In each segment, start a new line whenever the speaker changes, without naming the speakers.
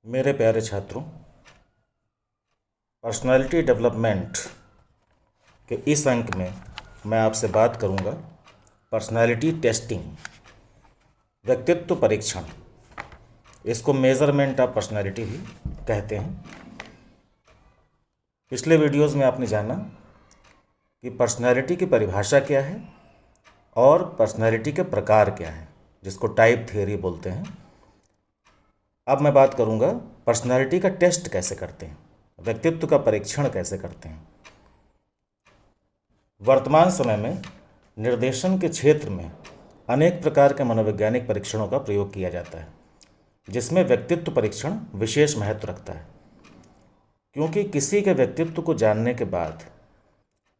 मेरे प्यारे छात्रों, पर्सनालिटी डेवलपमेंट के इस अंक में मैं आपसे बात करूंगा पर्सनालिटी टेस्टिंग, व्यक्तित्व परीक्षण। इसको मेज़रमेंट ऑफ पर्सनालिटी भी कहते हैं। पिछले वीडियोस में आपने जाना कि पर्सनालिटी की परिभाषा क्या है और पर्सनालिटी के प्रकार क्या हैं, जिसको टाइप थ्योरी बोलते हैं। अब मैं बात करूंगा पर्सनालिटी का टेस्ट कैसे करते हैं, व्यक्तित्व का परीक्षण कैसे करते हैं। वर्तमान समय में निर्देशन के क्षेत्र में अनेक प्रकार के मनोवैज्ञानिक परीक्षणों का प्रयोग किया जाता है, जिसमें व्यक्तित्व परीक्षण विशेष महत्व रखता है, क्योंकि किसी के व्यक्तित्व को जानने के बाद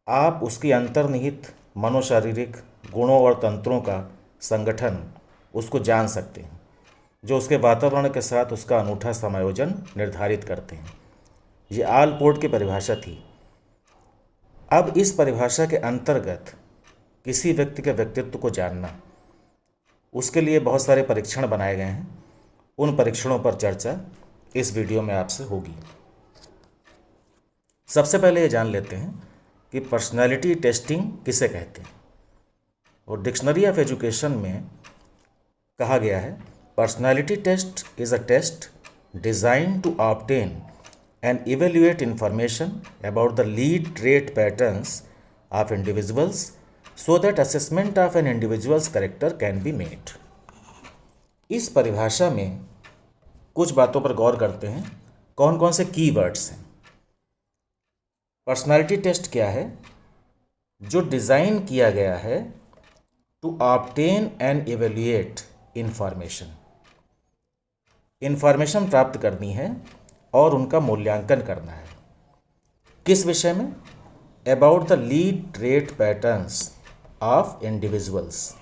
आप उसकी अंतर्निहित मनोशारीरिक गुणों और तंत्रों का संगठन उसको जान सकते हैं, जो उसके वातावरण के साथ उसका अनूठा समायोजन निर्धारित करते हैं। ये आलपोर्ट की परिभाषा थी। अब इस परिभाषा के अंतर्गत किसी व्यक्ति के व्यक्तित्व को जानना, उसके लिए बहुत सारे परीक्षण बनाए गए हैं। उन परीक्षणों पर चर्चा इस वीडियो में आपसे होगी। सबसे पहले ये जान लेते हैं कि पर्सनालिटी टेस्टिंग किसे कहते हैं। और डिक्शनरी ऑफ एजुकेशन में कहा गया है, personality test is a test designed to obtain and evaluate information about the lead trait patterns of individuals so that assessment of an individual's character can be made। इस परिभाषा में कुछ बातों पर गौर करते हैं। कौन कौन से कीवर्ड्स हैं। पर्सनालिटी टेस्ट क्या है? जो डिज़ाइन किया गया है to obtain and evaluate information प्राप्त करनी है और उनका मूल्यांकन करना है। किस विषय में? About the lead trait patterns of individuals.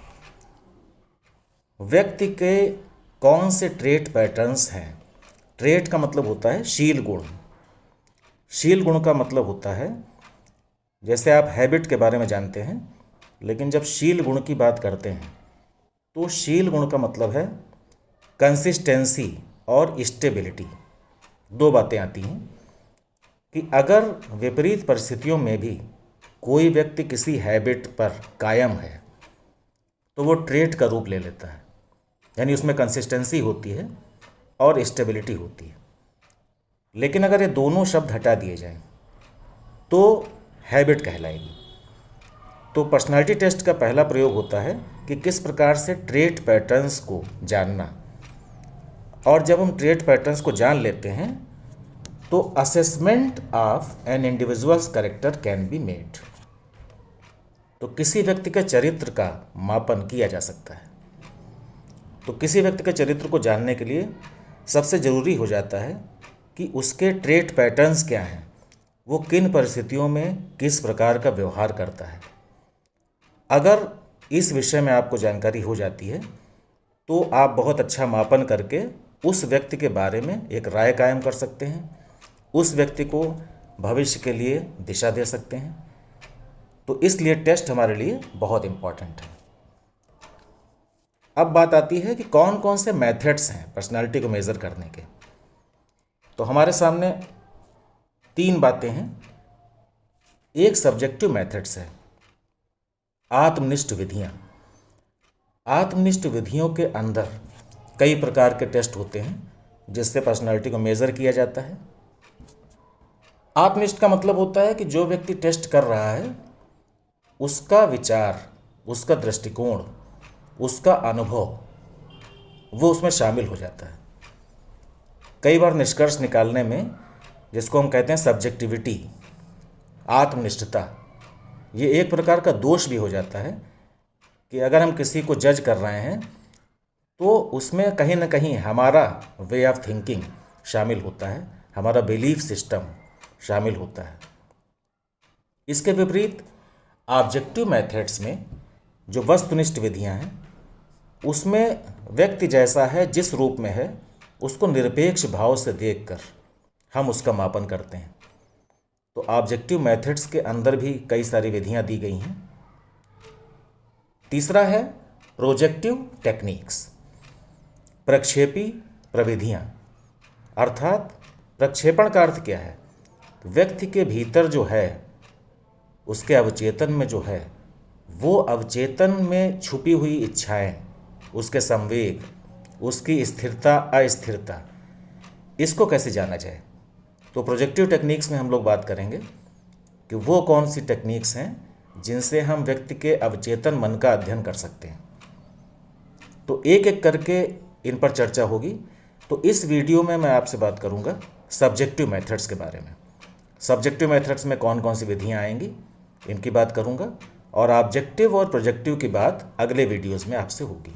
व्यक्ति के कौन से ट्रेट पैटर्न्स हैं। ट्रेट का मतलब होता है शील गुण। शील गुण का मतलब होता है, जैसे आप हैबिट के बारे में जानते हैं, लेकिन जब शील गुण की बात करते हैं तो शील गुण का मतलब है कंसिस्टेंसी और स्टेबिलिटी। दो बातें आती हैं कि अगर विपरीत परिस्थितियों में भी कोई व्यक्ति किसी हैबिट पर कायम है तो वो ट्रेट का रूप ले लेता है, यानी उसमें कंसिस्टेंसी होती है और स्टेबिलिटी होती है। लेकिन अगर ये दोनों शब्द हटा दिए जाएं तो हैबिट कहलाएगी। तो पर्सनालिटी टेस्ट का पहला प्रयोग होता है कि किस प्रकार से ट्रेट पैटर्न्स को जानना, और जब हम ट्रेट पैटर्न्स को जान लेते हैं तो assessment of an individual's character can be made. तो किसी व्यक्ति के चरित्र का मापन किया जा सकता है। तो किसी व्यक्ति के चरित्र को जानने के लिए सबसे ज़रूरी हो जाता है कि उसके ट्रेट पैटर्न्स क्या हैं, वो किन परिस्थितियों में किस प्रकार का व्यवहार करता है। अगर इस विषय में आपको जानकारी हो जाती है तो आप बहुत अच्छा मापन करके उस व्यक्ति के बारे में एक राय कायम कर सकते हैं, उस व्यक्ति को भविष्य के लिए दिशा दे सकते हैं। तो इसलिए टेस्ट हमारे लिए बहुत इम्पॉर्टेंट है। अब बात आती है कि कौन कौन से मेथड्स हैं पर्सनालिटी को मेज़र करने के। तो हमारे सामने तीन बातें हैं। एक सब्जेक्टिव मेथड्स है, आत्मनिष्ठ विधियाँ। आत्मनिष्ठ विधियों के अंदर कई प्रकार के टेस्ट होते हैं जिससे पर्सनालिटी को मेज़र किया जाता है। आत्मनिष्ठ का मतलब होता है कि जो व्यक्ति टेस्ट कर रहा है उसका विचार, उसका दृष्टिकोण, उसका अनुभव वो उसमें शामिल हो जाता है। कई बार निष्कर्ष निकालने में, जिसको हम कहते हैं सब्जेक्टिविटी, आत्मनिष्ठता, ये एक प्रकार का दोष भी हो जाता है कि अगर हम किसी को जज कर रहे हैं तो उसमें कहीं ना कहीं हमारा वे ऑफ थिंकिंग शामिल होता है, हमारा बिलीफ सिस्टम शामिल होता है। इसके विपरीत ऑब्जेक्टिव मेथड्स में जो वस्तुनिष्ठ विधियां हैं, उसमें व्यक्ति जैसा है, जिस रूप में है, उसको निरपेक्ष भाव से देखकर हम उसका मापन करते हैं। तो ऑब्जेक्टिव मेथड्स के अंदर भी कई सारी विधियां दी गई हैं। तीसरा है प्रोजेक्टिव टेक्निक्स, प्रक्षेपी प्रविधियां। अर्थात प्रक्षेपण का अर्थ क्या है? व्यक्ति के भीतर जो है, उसके अवचेतन में जो है, वो अवचेतन में छुपी हुई इच्छाएं, उसके संवेग, उसकी स्थिरता अस्थिरता, इसको कैसे जाना जाए? तो प्रोजेक्टिव टेक्निक्स में हम लोग बात करेंगे कि वो कौन सी टेक्निक्स हैं जिनसे हम व्यक्ति के अवचेतन मन का अध्ययन कर सकते हैं। तो एक एक करके इन पर चर्चा होगी। तो इस वीडियो में मैं आपसे बात करूंगा सब्जेक्टिव मेथड्स के बारे में। सब्जेक्टिव मेथड्स में कौन कौन सी विधियां आएंगी, इनकी बात करूंगा, और ऑब्जेक्टिव और प्रोजेक्टिव की बात अगले वीडियोस में आपसे होगी।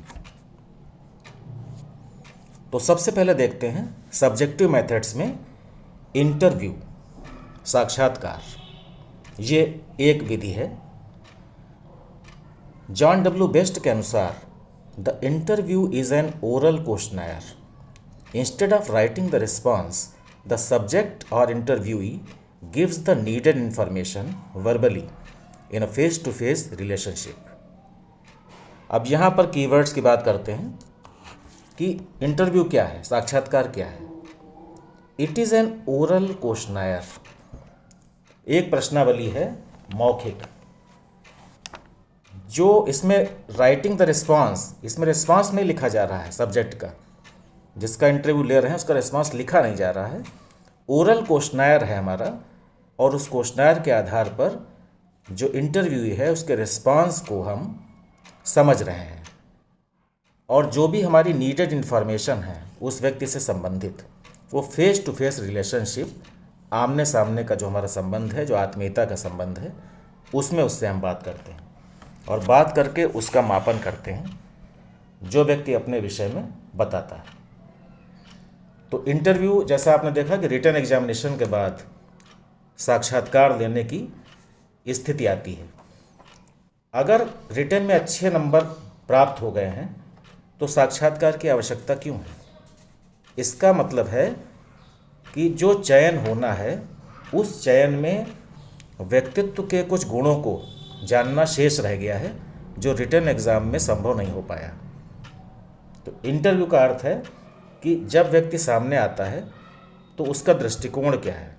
तो सबसे पहले देखते हैं सब्जेक्टिव मेथड्स में इंटरव्यू, साक्षात्कार। ये एक विधि है। जॉन डब्ल्यू बेस्ट के अनुसार the interview is an oral questionnaire. Instead of writing the response, the subject or interviewee gives the needed information verbally in a face to face relationship. अब यहाँ पर कीवर्ड्स की बात करते हैं कि इंटरव्यू क्या है, साक्षात्कार क्या है। It is an oral questionnaire, एक प्रश्नावली है मौखिक, जो इसमें राइटिंग द रिस्पॉन्स, इसमें रिस्पॉन्स नहीं लिखा जा रहा है सब्जेक्ट का, जिसका इंटरव्यू ले रहे हैं उसका रिस्पॉन्स लिखा नहीं जा रहा है। ओरल क्वेश्चनर है हमारा, और उस क्वेश्चनर के आधार पर जो इंटरव्यू है उसके रिस्पॉन्स को हम समझ रहे हैं, और जो भी हमारी नीडेड इन्फॉर्मेशन है उस व्यक्ति से संबंधित, वो फेस टू फेस रिलेशनशिप, आमने सामने का जो हमारा संबंध है, जो आत्मीयता का संबंध है, उसमें उससे हम बात करते हैं, और बात करके उसका मापन करते हैं जो व्यक्ति अपने विषय में बताता है। तो इंटरव्यू, जैसा आपने देखा कि रिटन एग्जामिनेशन के बाद साक्षात्कार लेने की स्थिति आती है। अगर रिटन में अच्छे नंबर प्राप्त हो गए हैं तो साक्षात्कार की आवश्यकता क्यों है? इसका मतलब है कि जो चयन होना है उस चयन में व्यक्तित्व के कुछ गुणों को जानना शेष रह गया है, जो रिटन एग्ज़ाम में संभव नहीं हो पाया। तो इंटरव्यू का अर्थ है कि जब व्यक्ति सामने आता है तो उसका दृष्टिकोण क्या है,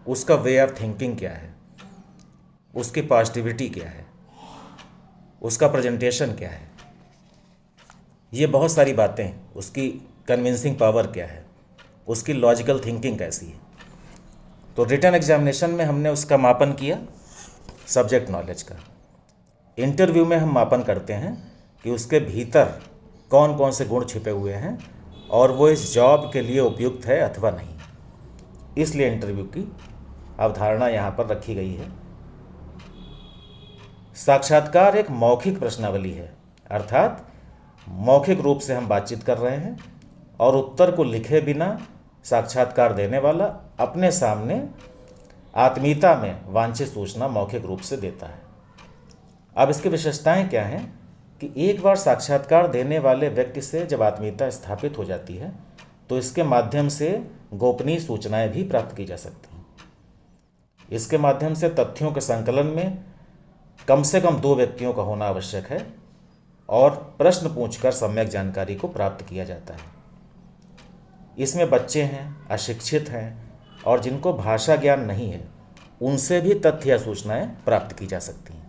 उसका वे ऑफ थिंकिंग क्या है, उसकी पॉजिटिविटी क्या है, उसका प्रेजेंटेशन क्या है, ये बहुत सारी बातें, उसकी कन्विंसिंग पावर क्या है, उसकी लॉजिकल थिंकिंग कैसी है। तो रिटन एग्जामिनेशन में हमने उसका मापन किया सब्जेक्ट नॉलेज का। इंटरव्यू में हम मापन करते हैं कि उसके भीतर कौन कौन से गुण छिपे हुए हैं और वो इस जॉब के लिए उपयुक्त है अथवा नहीं। इसलिए इंटरव्यू की अवधारणा यहाँ पर रखी गई है। साक्षात्कार एक मौखिक प्रश्नावली है, अर्थात मौखिक रूप से हम बातचीत कर रहे हैं और उत्तर को लिखे बिना साक्षात्कार देने वाला अपने सामने आत्मीयता में वांछित सूचना मौखिक रूप से देता है। अब इसकी विशेषताएं क्या हैं कि एक बार साक्षात्कार देने वाले व्यक्ति से जब आत्मीयता स्थापित हो जाती है तो इसके माध्यम से गोपनीय सूचनाएं भी प्राप्त की जा सकती हैं। इसके माध्यम से तथ्यों के संकलन में कम से कम 2 व्यक्तियों का होना आवश्यक है और प्रश्न पूछकर सम्यक जानकारी को प्राप्त किया जाता है। इसमें बच्चे हैं, अशिक्षित हैं और जिनको भाषा ज्ञान नहीं है, उनसे भी तथ्य या सूचनाएं प्राप्त की जा सकती हैं।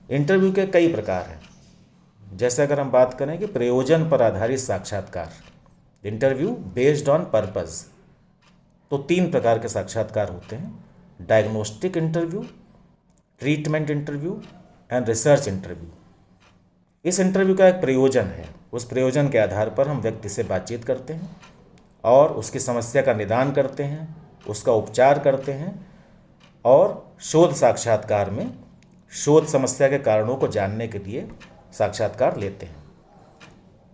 इंटरव्यू के कई प्रकार हैं। जैसे अगर हम बात करें कि प्रयोजन पर आधारित साक्षात्कार, इंटरव्यू बेस्ड ऑन पर्पस, तो 3 प्रकार के साक्षात्कार होते हैं: diagnostic interview, treatment interview and research interview. इस इंटरव्यू का एक प्रयोजन है, उस प्रयोजन के आधार पर हम व्यक्ति से बातचीत करते हैं और उसकी समस्या का निदान करते हैं, उसका उपचार करते हैं, और शोध साक्षात्कार में शोध समस्या के कारणों को जानने के लिए साक्षात्कार लेते हैं।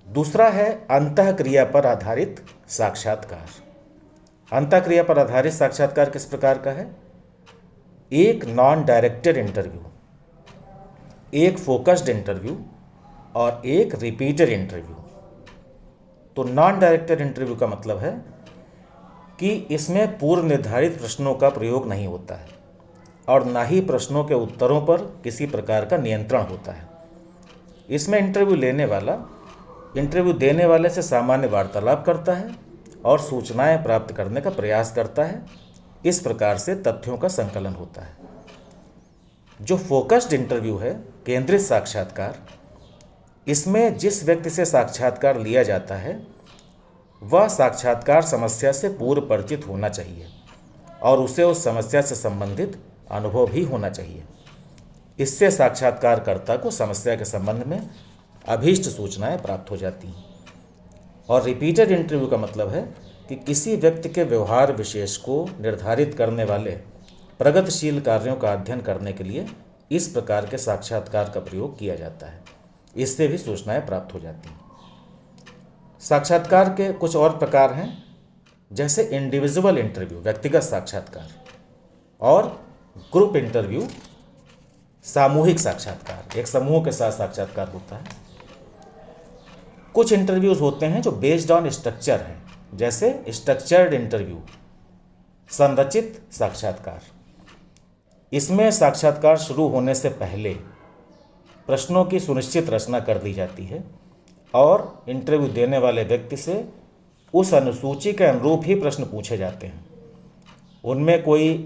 दूसरा है अंतःक्रिया पर आधारित साक्षात्कार। अंतःक्रिया पर आधारित साक्षात्कार किस प्रकार का है? एक नॉन डायरेक्टेड इंटरव्यू, एक फोकस्ड इंटरव्यू और एक रिपीटेड इंटरव्यू। तो नॉन डायरेक्टेड इंटरव्यू का मतलब है कि इसमें पूर्व निर्धारित प्रश्नों का प्रयोग नहीं होता है और ना ही प्रश्नों के उत्तरों पर किसी प्रकार का नियंत्रण होता है। इसमें इंटरव्यू लेने वाला इंटरव्यू देने वाले से सामान्य वार्तालाप करता है और सूचनाएं प्राप्त करने का प्रयास करता है। इस प्रकार से तथ्यों का संकलन होता है। जो फोकस्ड इंटरव्यू है, केंद्रित साक्षात्कार, इसमें जिस व्यक्ति से साक्षात्कार लिया जाता है वह साक्षात्कार समस्या से पूर्व परिचित होना चाहिए और उसे उस समस्या से संबंधित अनुभव भी होना चाहिए। इससे साक्षात्कारकर्ता को समस्या के संबंध में अभीष्ट सूचनाएं प्राप्त हो जाती हैं। और रिपीटेड इंटरव्यू का मतलब है कि किसी व्यक्ति के व्यवहार विशेष को निर्धारित करने वाले प्रगतिशील कार्यों का अध्ययन करने के लिए इस प्रकार के साक्षात्कार का प्रयोग किया जाता है। इससे भी सूचनाएं प्राप्त हो जाती हैं। साक्षात्कार के कुछ और प्रकार हैं, जैसे इंडिविजुअल इंटरव्यू, व्यक्तिगत साक्षात्कार, और ग्रुप इंटरव्यू, सामूहिक साक्षात्कार, एक समूह के साथ साक्षात्कार होता है। कुछ इंटरव्यूज होते हैं जो बेस्ड ऑन स्ट्रक्चर हैं, जैसे स्ट्रक्चर्ड इंटरव्यू, संरचित साक्षात्कार। इसमें साक्षात्कार शुरू होने से पहले प्रश्नों की सुनिश्चित रचना कर दी जाती है और इंटरव्यू देने वाले व्यक्ति से उस अनुसूची के अनुरूप ही प्रश्न पूछे जाते हैं। उनमें कोई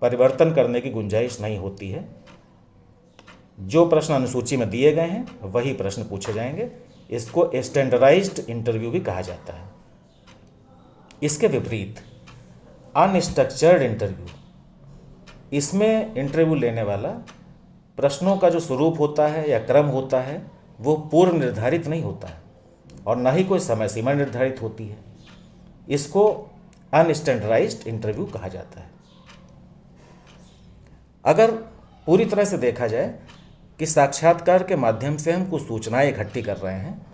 परिवर्तन करने की गुंजाइश नहीं होती है। जो प्रश्न अनुसूची में दिए गए हैं वही प्रश्न पूछे जाएंगे। इसको स्टैंडर्डाइज्ड इंटरव्यू भी कहा जाता है। इसके विपरीत अनस्ट्रक्चर्ड इंटरव्यू, इसमें इंटरव्यू लेने वाला प्रश्नों का जो स्वरूप होता है या क्रम होता है वो पूर्व निर्धारित नहीं होता है और ना ही कोई समय सीमा निर्धारित होती है। इसको अनस्टैंडर्डाइज्ड इंटरव्यू कहा जाता है। अगर पूरी तरह से देखा जाए कि साक्षात्कार के माध्यम से हम कुछ सूचनाएं इकट्ठी कर रहे हैं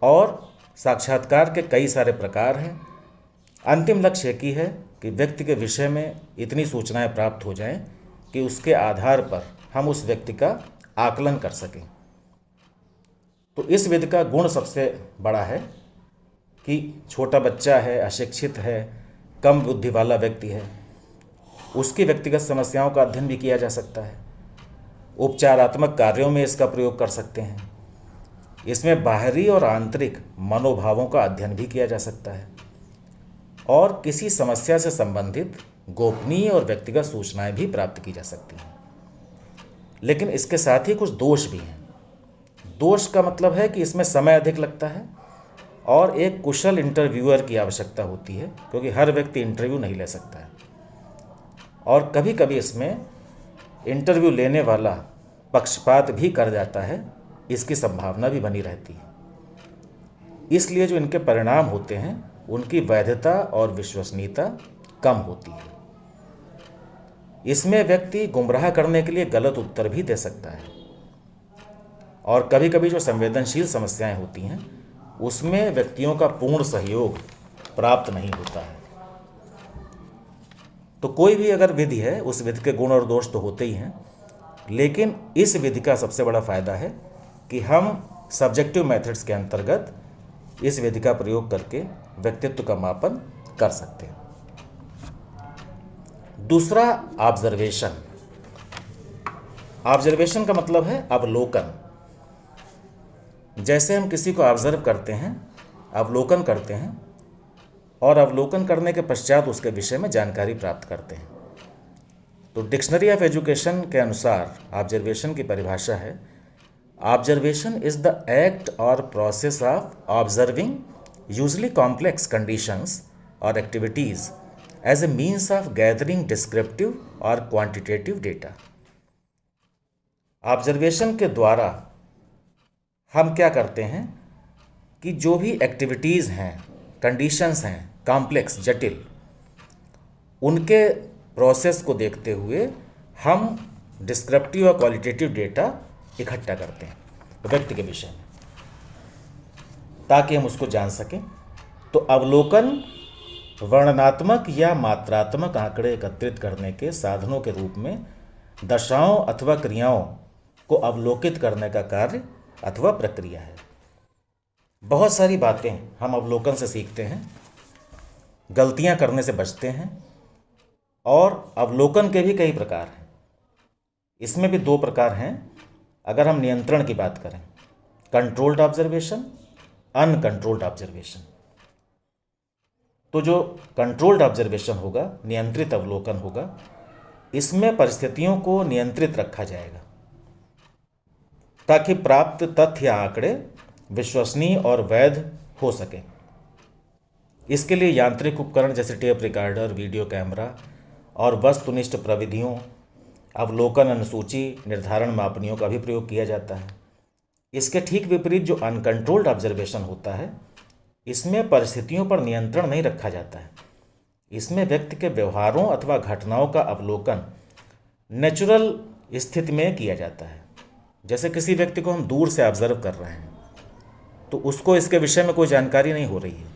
और साक्षात्कार के कई सारे प्रकार हैं, अंतिम लक्ष्य एक ही है कि व्यक्ति के विषय में इतनी सूचनाएं प्राप्त हो जाएं कि उसके आधार पर हम उस व्यक्ति का आकलन कर सकें। तो इस विधि का गुण सबसे बड़ा है कि छोटा बच्चा है, अशिक्षित है, कम बुद्धि वाला व्यक्ति है, उसकी व्यक्तिगत समस्याओं का अध्ययन भी किया जा सकता है। उपचारात्मक कार्यों में इसका प्रयोग कर सकते हैं। इसमें बाहरी और आंतरिक मनोभावों का अध्ययन भी किया जा सकता है और किसी समस्या से संबंधित गोपनीय और व्यक्तिगत सूचनाएं भी प्राप्त की जा सकती हैं। लेकिन इसके साथ ही कुछ दोष भी हैं। दोष का मतलब है कि इसमें समय अधिक लगता है और एक कुशल इंटरव्यूअर की आवश्यकता होती है, क्योंकि हर व्यक्ति इंटरव्यू नहीं ले सकता है। और कभी कभी इसमें इंटरव्यू लेने वाला पक्षपात भी कर जाता है, इसकी संभावना भी बनी रहती है। इसलिए जो इनके परिणाम होते हैं उनकी वैधता और विश्वसनीयता कम होती है। इसमें व्यक्ति गुमराह करने के लिए गलत उत्तर भी दे सकता है और कभी कभी जो संवेदनशील समस्याएं होती हैं उसमें व्यक्तियों का पूर्ण सहयोग प्राप्त नहीं होता है। तो कोई भी अगर विधि है उस विधि के गुण और दोष तो होते ही हैं, लेकिन इस विधि का सबसे बड़ा फायदा है कि हम सब्जेक्टिव मेथड्स के अंतर्गत इस विधि का प्रयोग करके व्यक्तित्व का मापन कर सकते हैं। दूसरा, ऑब्जर्वेशन। ऑब्जर्वेशन का मतलब है अवलोकन। जैसे हम किसी को ऑब्जर्व करते हैं, अवलोकन करते हैं और अवलोकन करने के पश्चात उसके विषय में जानकारी प्राप्त करते हैं। तो डिक्शनरी ऑफ एजुकेशन के अनुसार ऑब्जर्वेशन की परिभाषा है, observation is the act or process of observing usually complex conditions or activities as a means of gathering descriptive और क्वांटिटेटिव डेटा। ऑब्जर्वेशन के द्वारा हम क्या करते हैं कि जो भी एक्टिविटीज़ हैं, कंडीशंस हैं, कॉम्प्लेक्स, जटिल, उनके प्रोसेस को देखते हुए हम डिस्क्रिप्टिव और क्वालिटेटिव डेटा इकट्ठा करते हैं व्यक्ति के विषय में, ताकि हम उसको जान सकें। तो अवलोकन वर्णनात्मक या मात्रात्मक आंकड़े एकत्रित करने के साधनों के रूप में दशाओं अथवा क्रियाओं को अवलोकित करने का कार्य अथवा प्रक्रिया है। बहुत सारी बातें हम अवलोकन से सीखते हैं, गलतियां करने से बचते हैं, और अवलोकन के भी कई प्रकार हैं। इसमें भी दो प्रकार हैं। अगर हम नियंत्रण की बात करें, कंट्रोल्ड ऑब्जर्वेशन, अनकंट्रोल्ड ऑब्जर्वेशन। तो जो कंट्रोल्ड ऑब्जर्वेशन होगा, नियंत्रित अवलोकन होगा, इसमें परिस्थितियों को नियंत्रित रखा जाएगा ताकि प्राप्त तथ्य या आंकड़े विश्वसनीय और वैध हो सके। इसके लिए यांत्रिक उपकरण जैसे टेप रिकॉर्डर, वीडियो कैमरा और वस्तुनिष्ठ प्रविधियों, अवलोकन अनुसूची, निर्धारण मापनियों का भी प्रयोग किया जाता है। इसके ठीक विपरीत जो अनकंट्रोल्ड ऑब्जर्वेशन होता है, इसमें परिस्थितियों पर नियंत्रण नहीं रखा जाता है। इसमें व्यक्ति के व्यवहारों अथवा घटनाओं का अवलोकन नेचुरल स्थिति में किया जाता है। जैसे किसी व्यक्ति को हम दूर से ऑब्जर्व कर रहे हैं तो उसको इसके विषय में कोई जानकारी नहीं हो रही है,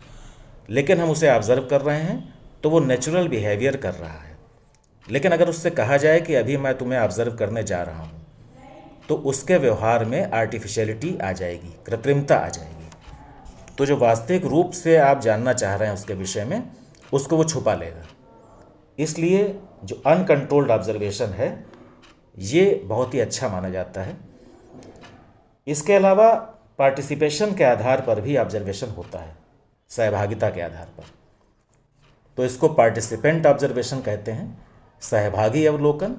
लेकिन हम उसे ऑब्जर्व कर रहे हैं तो वो नेचुरल बिहेवियर कर रहा है। लेकिन अगर उससे कहा जाए कि अभी मैं तुम्हें ऑब्जर्व करने जा रहा हूँ, तो उसके व्यवहार में आर्टिफिशियलिटी आ जाएगी, कृत्रिमता आ जाएगी। तो जो वास्तविक रूप से आप जानना चाह रहे हैं उसके विषय में, उसको वो छुपा लेगा। इसलिए जो अनकंट्रोल्ड ऑब्जर्वेशन है ये बहुत ही अच्छा माना जाता है। इसके अलावा पार्टिसिपेशन के आधार पर भी ऑब्जर्वेशन होता है, सहभागिता के आधार पर। तो इसको पार्टिसिपेंट ऑब्जर्वेशन कहते हैं, सहभागी अवलोकन,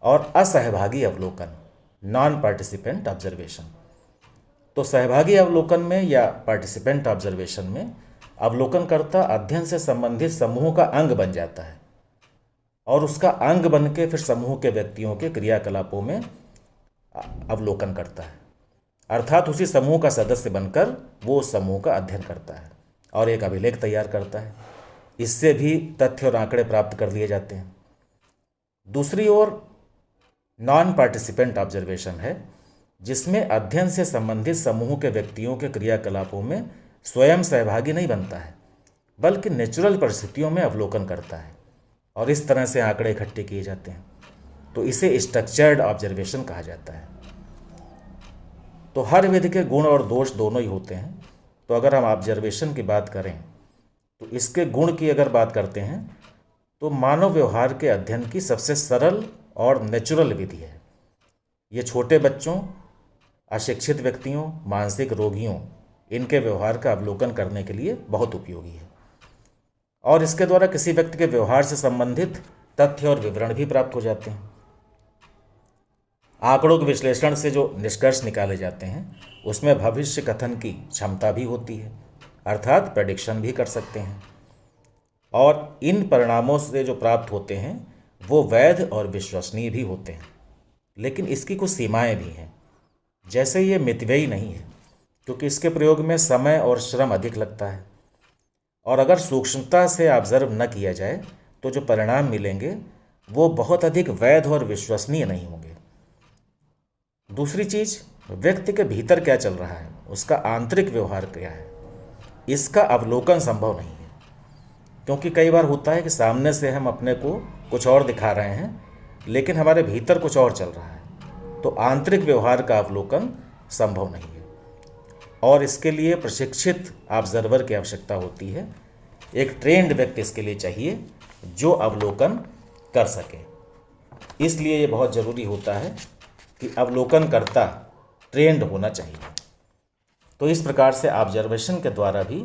और असहभागी अवलोकन, नॉन पार्टिसिपेंट ऑब्जर्वेशन। तो सहभागी अवलोकन में या पार्टिसिपेंट ऑब्जर्वेशन में अवलोकनकर्ता अध्ययन से संबंधित समूह का अंग बन जाता है और उसका अंग बन के फिर समूह के व्यक्तियों के क्रियाकलापों में अवलोकन करता है। अर्थात उसी समूह का सदस्य बनकर वो उस समूह का अध्ययन करता है और एक अभिलेख तैयार करता है। इससे भी तथ्य और आंकड़े प्राप्त कर लिए जाते हैं। दूसरी ओर नॉन पार्टिसिपेंट ऑब्जर्वेशन है, जिसमें अध्ययन से संबंधित समूह के व्यक्तियों के क्रियाकलापों में स्वयं सहभागी नहीं बनता है, बल्कि नेचुरल परिस्थितियों में अवलोकन करता है और इस तरह से आंकड़े इकट्ठे किए जाते हैं। तो इसे स्ट्रक्चर्ड ऑब्जर्वेशन कहा जाता है। तो हर विधि के गुण और दोष दोनों ही होते हैं। तो अगर हम ऑब्जर्वेशन की बात करें तो इसके गुण की अगर बात करते हैं तो मानव व्यवहार के अध्ययन की सबसे सरल और नेचुरल विधि है। ये छोटे बच्चों, अशिक्षित व्यक्तियों, मानसिक रोगियों, इनके व्यवहार का अवलोकन करने के लिए बहुत उपयोगी है और इसके द्वारा किसी व्यक्ति के व्यवहार से संबंधित तथ्य और विवरण भी प्राप्त हो जाते हैं। आंकड़ों के विश्लेषण से जो निष्कर्ष निकाले जाते हैं उसमें भविष्य कथन की क्षमता भी होती है, अर्थात प्रेडिक्शन भी कर सकते हैं। और इन परिणामों से जो प्राप्त होते हैं वो वैध और विश्वसनीय भी होते हैं, लेकिन इसकी कुछ सीमाएं भी हैं। जैसे ये मितव्ययी नहीं है, क्योंकि इसके प्रयोग में समय और श्रम अधिक लगता है, और अगर सूक्ष्मता से ऑब्जर्व न किया जाए तो जो परिणाम मिलेंगे वो बहुत अधिक वैध और विश्वसनीय नहीं होंगे। दूसरी चीज़, व्यक्ति के भीतर क्या चल रहा है, उसका आंतरिक व्यवहार क्या है, इसका अवलोकन संभव नहीं है। क्योंकि कई बार होता है कि सामने से हम अपने को कुछ और दिखा रहे हैं लेकिन हमारे भीतर कुछ और चल रहा है, तो आंतरिक व्यवहार का अवलोकन संभव नहीं है और इसके लिए प्रशिक्षित ऑब्जर्वर की आवश्यकता होती है। एक ट्रेंड व्यक्ति इसके लिए चाहिए जो अवलोकन कर सके। इसलिए ये बहुत ज़रूरी होता है कि अवलोकनकर्ता ट्रेंड होना चाहिए। तो इस प्रकार से ऑब्जर्वेशन के द्वारा भी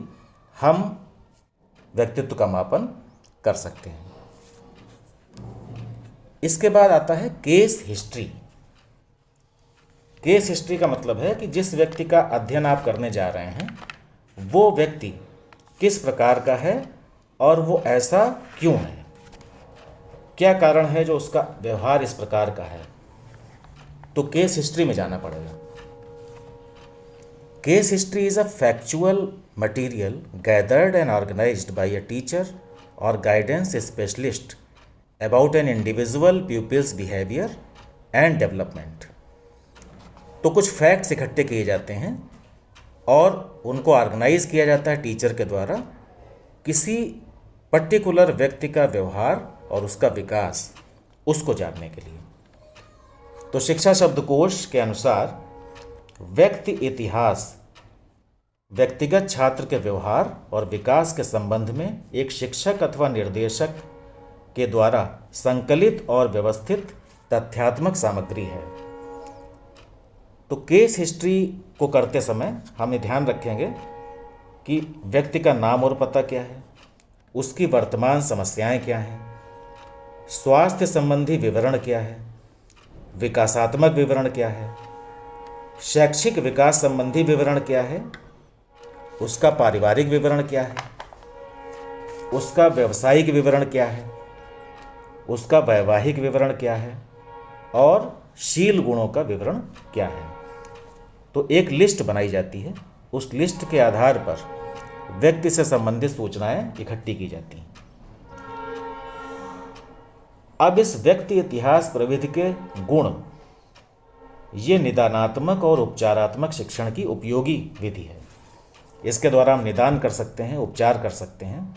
हम व्यक्तित्व का मापन कर सकते हैं। इसके बाद आता है केस हिस्ट्री। केस हिस्ट्री का मतलब है कि जिस व्यक्ति का अध्ययन आप करने जा रहे हैं वो व्यक्ति किस प्रकार का है और वो ऐसा क्यों है, क्या कारण है जो उसका व्यवहार इस प्रकार का है। तो केस हिस्ट्री में जाना पड़ेगा। Case history is a factual material gathered and organised by a teacher or guidance specialist about an individual pupil's behaviour and development. तो कुछ फैक्ट्स इकट्ठे किए जाते हैं और उनको ऑर्गेनाइज किया जाता है टीचर के द्वारा किसी पर्टिकुलर व्यक्ति का व्यवहार और उसका विकास, उसको जानने के लिए। तो शिक्षा शब्दकोश के अनुसार व्यक्ति इतिहास व्यक्तिगत छात्र के व्यवहार और विकास के संबंध में एक शिक्षक अथवा निर्देशक के द्वारा संकलित और व्यवस्थित तथ्यात्मक सामग्री है। तो केस हिस्ट्री को करते समय हमें ध्यान रखेंगे कि व्यक्ति का नाम और पता क्या है, उसकी वर्तमान समस्याएं क्या हैं, स्वास्थ्य संबंधी विवरण क्या है, विकासात्मक विवरण क्या है, शैक्षिक विकास संबंधी विवरण क्या है, उसका पारिवारिक विवरण क्या है, उसका व्यावसायिक विवरण क्या है, उसका वैवाहिक विवरण क्या है और शील गुणों का विवरण क्या है। तो एक लिस्ट बनाई जाती है। उस लिस्ट के आधार पर व्यक्ति से संबंधित सूचनाएं इकट्ठी की जाती हैं। अब इस व्यक्ति इतिहास प्रविधि के गुण, ये निदानात्मक और उपचारात्मक शिक्षण की उपयोगी विधि है। इसके द्वारा हम निदान कर सकते हैं, उपचार कर सकते हैं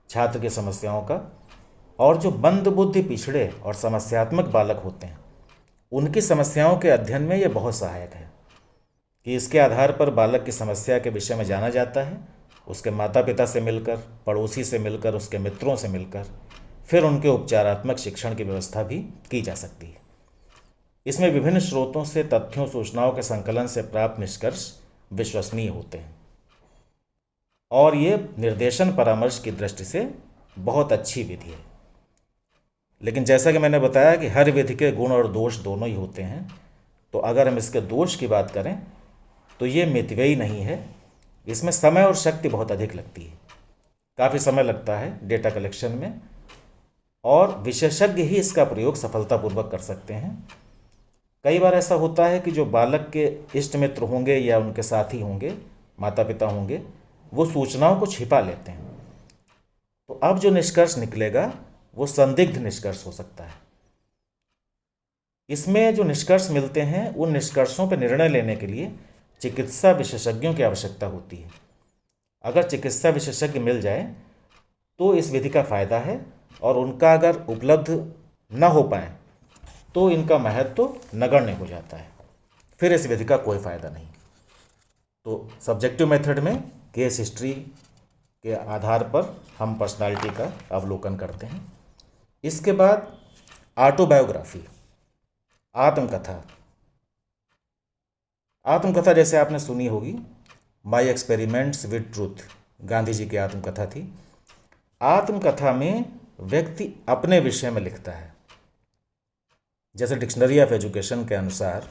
छात्र की समस्याओं का। और जो मंद बुद्धि, पिछड़े और समस्यात्मक बालक होते हैं, उनकी समस्याओं के अध्ययन में ये बहुत सहायक है कि इसके आधार पर बालक की समस्या के विषय में जाना जाता है, उसके माता पिता से मिलकर, पड़ोसी से मिलकर, उसके मित्रों से मिलकर, फिर उनके उपचारात्मक शिक्षण की व्यवस्था भी की जा सकती है। इसमें विभिन्न स्रोतों से तथ्यों, सूचनाओं के संकलन से प्राप्त निष्कर्ष विश्वसनीय होते हैं और ये निर्देशन परामर्श की दृष्टि से बहुत अच्छी विधि है। लेकिन जैसा कि मैंने बताया कि हर विधि के गुण और दोष दोनों ही होते हैं, तो अगर हम इसके दोष की बात करें तो ये मितव्ययी नहीं है। इसमें समय और शक्ति बहुत अधिक लगती है, काफ़ी समय लगता है डेटा कलेक्शन में, और विशेषज्ञ ही इसका प्रयोग सफलतापूर्वक कर सकते हैं। कई बार ऐसा होता है कि जो बालक के इष्ट मित्र होंगे या उनके साथी होंगे, माता पिता होंगे, वो सूचनाओं को छिपा लेते हैं। तो अब जो निष्कर्ष निकलेगा वो संदिग्ध निष्कर्ष हो सकता है। इसमें जो निष्कर्ष मिलते हैं, उन निष्कर्षों पर निर्णय लेने के लिए चिकित्सा विशेषज्ञों की आवश्यकता होती है। अगर चिकित्सा विशेषज्ञ मिल जाए तो इस विधि का फायदा है, और उनका अगर उपलब्ध न हो पाए तो इनका महत्व तो नगण्य हो जाता है, फिर इस विधि का कोई फायदा नहीं। तो सब्जेक्टिव मेथड में केस हिस्ट्री के आधार पर हम पर्सनालिटी का अवलोकन करते हैं। इसके बाद ऑटोबायोग्राफी, आत्मकथा। आत्मकथा जैसे आपने सुनी होगी, my experiments with truth, Gandhi ji की आत्मकथा थी। आत्मकथा में व्यक्ति अपने विषय में लिखता है। जैसे डिक्शनरी ऑफ एजुकेशन के अनुसार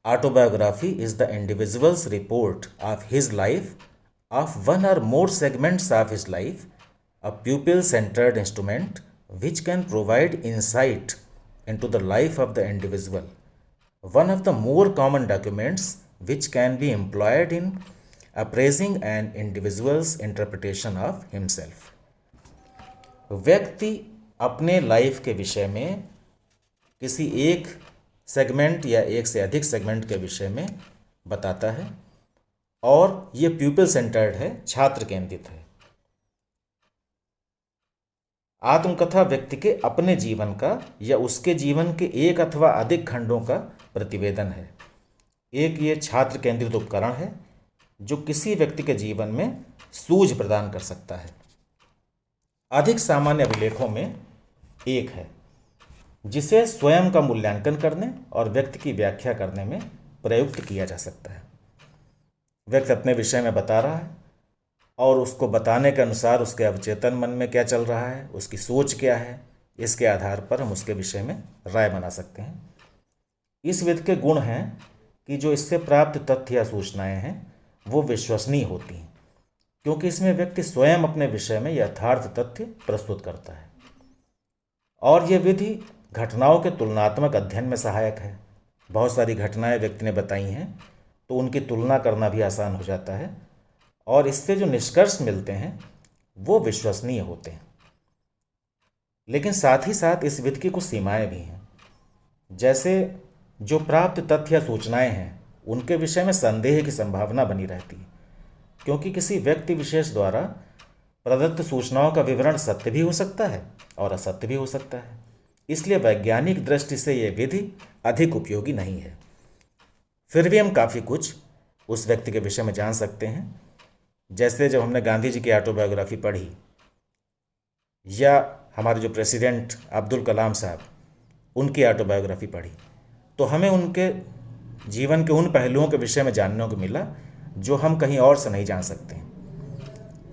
autobiography is the individual's report of his life, of one or more segments of his life, a pupil centered instrument which can provide insight into the life of the individual, one of the more common documents which can be employed in appraising an individual's interpretation of himself। व्यक्ति अपने life के विषय में किसी एक segment या एक से अधिक सेगमेंट के विषय में बताता है, और ये प्यूपिल सेंटर्ड है, छात्र केंद्रित है। आत्मकथा व्यक्ति के अपने जीवन का या उसके जीवन के एक अथवा अधिक खंडों का प्रतिवेदन है। एक ये छात्र केंद्रित उपकरण है जो किसी व्यक्ति के जीवन में सूझ प्रदान कर सकता है। अधिक सामान्य अभिलेखों में एक है जिसे स्वयं का मूल्यांकन करने और व्यक्ति की व्याख्या करने में प्रयुक्त किया जा सकता है। व्यक्ति अपने विषय में बता रहा है और उसको बताने के अनुसार उसके अवचेतन मन में क्या चल रहा है, उसकी सोच क्या है, इसके आधार पर हम उसके विषय में राय बना सकते हैं। इस विधि के गुण हैं कि जो इससे प्राप्त तथ्य या सूचनाएं हैं वो विश्वसनीय होती हैं, क्योंकि इसमें व्यक्ति स्वयं अपने विषय में यथार्थ तथ्य प्रस्तुत करता है। और ये विधि घटनाओं के तुलनात्मक अध्ययन में सहायक है। बहुत सारी घटनाएं व्यक्ति ने बताई हैं तो उनकी तुलना करना भी आसान हो जाता है, और इससे जो निष्कर्ष मिलते हैं वो विश्वसनीय होते हैं। लेकिन साथ ही साथ इस विधि की कुछ सीमाएं भी हैं। जैसे जो प्राप्त तथ्य या सूचनाएं हैं उनके विषय में संदेह की संभावना बनी रहती है, क्योंकि किसी व्यक्ति विशेष द्वारा प्रदत्त सूचनाओं का विवरण सत्य भी हो सकता है और असत्य भी हो सकता है। इसलिए वैज्ञानिक दृष्टि से यह विधि अधिक उपयोगी नहीं है। फिर भी हम काफ़ी कुछ उस व्यक्ति के विषय में जान सकते हैं। जैसे जब हमने गांधी जी की ऑटोबायोग्राफी पढ़ी या हमारे जो प्रेसिडेंट अब्दुल कलाम साहब, उनकी ऑटोबायोग्राफी पढ़ी, तो हमें उनके जीवन के उन पहलुओं के विषय में जानने को मिला जो हम कहीं और से नहीं जान सकते हैं।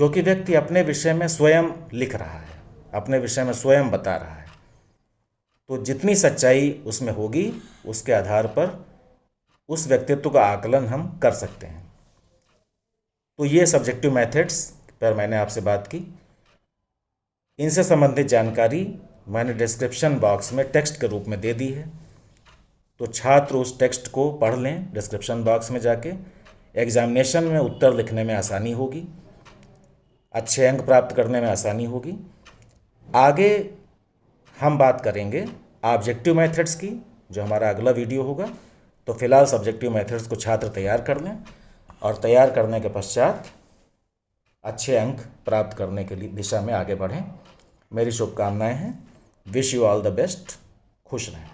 क्योंकि व्यक्ति अपने विषय में स्वयं लिख रहा है, अपने विषय में स्वयं बता रहा है, तो जितनी सच्चाई उसमें होगी उसके आधार पर उस व्यक्तित्व का आकलन हम कर सकते हैं। तो ये सब्जेक्टिव मेथड्स पर मैंने आपसे बात की। इनसे संबंधित जानकारी मैंने डिस्क्रिप्शन बॉक्स में टेक्स्ट के रूप में दे दी है, तो छात्र उस टेक्स्ट को पढ़ लें डिस्क्रिप्शन बॉक्स में जाके। एग्जामिनेशन में उत्तर लिखने में आसानी होगी, अच्छे अंक प्राप्त करने में आसानी होगी। आगे हम बात करेंगे ऑब्जेक्टिव मेथड्स की, जो हमारा अगला वीडियो होगा। तो फिलहाल सब्जेक्टिव मेथड्स को छात्र तैयार कर लें और तैयार करने के पश्चात अच्छे अंक प्राप्त करने के लिए दिशा में आगे बढ़ें। मेरी शुभकामनाएं हैं। Wish you all the best. खुश रहें।